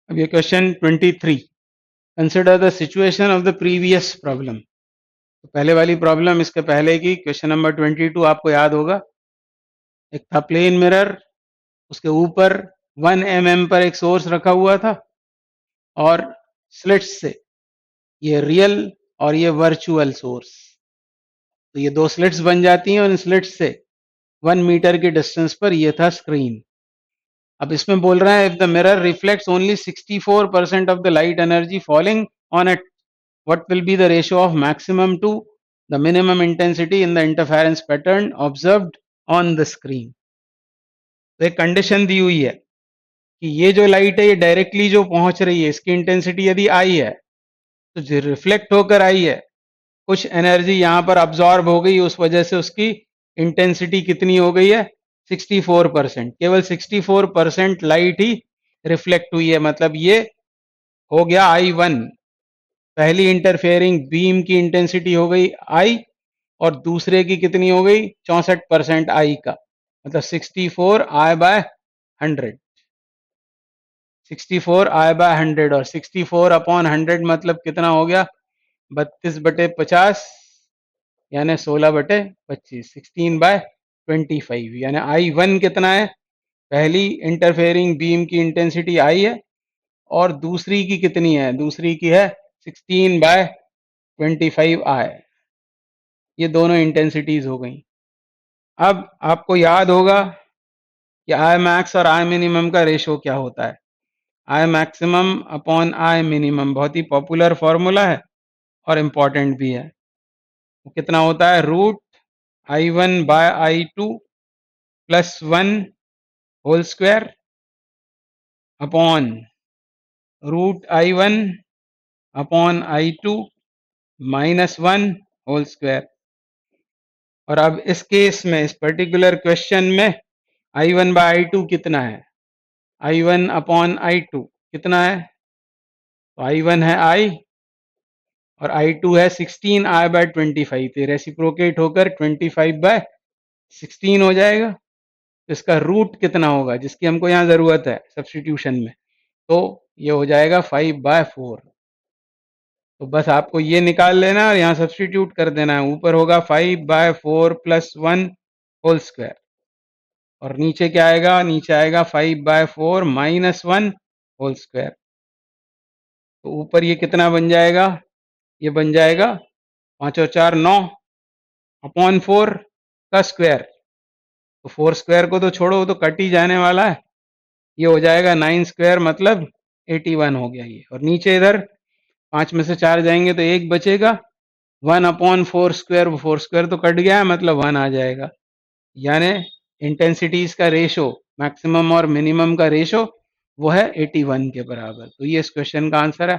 अब ये question 23, consider the situation of the previous problem. तो पहले वाली प्रॉब्लम इसके पहले की क्वेश्चन नंबर 22 आपको याद होगा। एक था प्लेन मिरर, उसके ऊपर 1 mm पर एक सोर्स रखा हुआ था और स्लिट्स से ये रियल और ये वर्चुअल सोर्स, तो ये दो स्लिट्स बन जाती हैं और इन स्लिट्स से 1 मीटर की डिस्टेंस पर ये था स्क्रीन। अब इसमें बोल रहा है if the mirror reflects only 64% of the light energy falling on it, what will be the ratio of maximum to the minimum intensity in the interference pattern observed on the screen। तो एक condition दी हुई है कि ये जो light है ये directly जो पहुंच रही है इसकी इंटेंसिटी यदि आई है, तो जो रिफ्लेक्ट होकर आई है कुछ एनर्जी यहाँ पर अब्जॉर्ब हो गई, उस वजह से उसकी इंटेंसिटी कितनी हो गई है 64%। केवल 64% लाइट ही रिफ्लेक्ट हुई है, मतलब ये हो गया I1। पहली इंटरफेयरिंग बीम की इंटेंसिटी हो गई आई और दूसरे की कितनी हो गई 64% आई का, मतलब 64 I बाय 100, 64 I बाय 100 और 64 अपॉन 100 मतलब कितना हो गया 32/50 यानी 16/25, 16/25 यानी I1 कितना है, पहली इंटरफेयरिंग बीम की इंटेंसिटी आई है और दूसरी की कितनी है, दूसरी की है 16/25 आई। ये दोनों इंटेंसिटीज हो गई। अब आपको याद होगा कि आई मैक्स और आई मिनिमम का रेशो क्या होता है। I maximum upon I minimum बहुत ही पॉपुलर फॉर्मूला है और इम्पॉर्टेंट भी है। वो कितना होता है, root I1 by I2 plus 1 whole square upon root I1 upon I2 minus 1 whole square. और अब इस केस में, इस पर्टिकुलर क्वेश्चन में I1 बाय I2 कितना है, I1 अपॉन I2 कितना है, तो I1 है I और I2 है 16 I बाय 25, तो रेसिप्रोकेट होकर 25/16 हो जाएगा। तो इसका रूट कितना होगा जिसकी हमको यहाँ जरूरत है सब्स्टिट्यूशन में, तो ये हो जाएगा 5/4। तो बस आपको ये निकाल लेना और यहाँ सब्स्टिट्यूट कर देना है। ऊपर होगा 5/4 प्लस 1 होल स्क्वायर और नीचे क्या आएगा, नीचे आएगा 5/4 माइनस 1 होल स्क्वायर। तो ऊपर ये कितना बन जाएगा, ये बन जाएगा 5 और 4 9 अपॉन 4 का स्क्वायर। तो 4 स्क्वायर को तो छोड़ो, वो तो कट ही जाने वाला है। ये हो जाएगा 9 स्क्वायर मतलब 81 हो गया ये। और नीचे इधर 5 में से 4 जाएंगे तो 1 बचेगा, 1 अपॉन 4 स्क्वायर, 4 स्क्वायर तो कट गया है मतलब 1 आ जाएगा। यानी इंटेंसिटीज का रेशो, मैक्सिमम और मिनिमम का रेशो वो है 81 के बराबर। तो ये इस क्वेश्चन का आंसर है।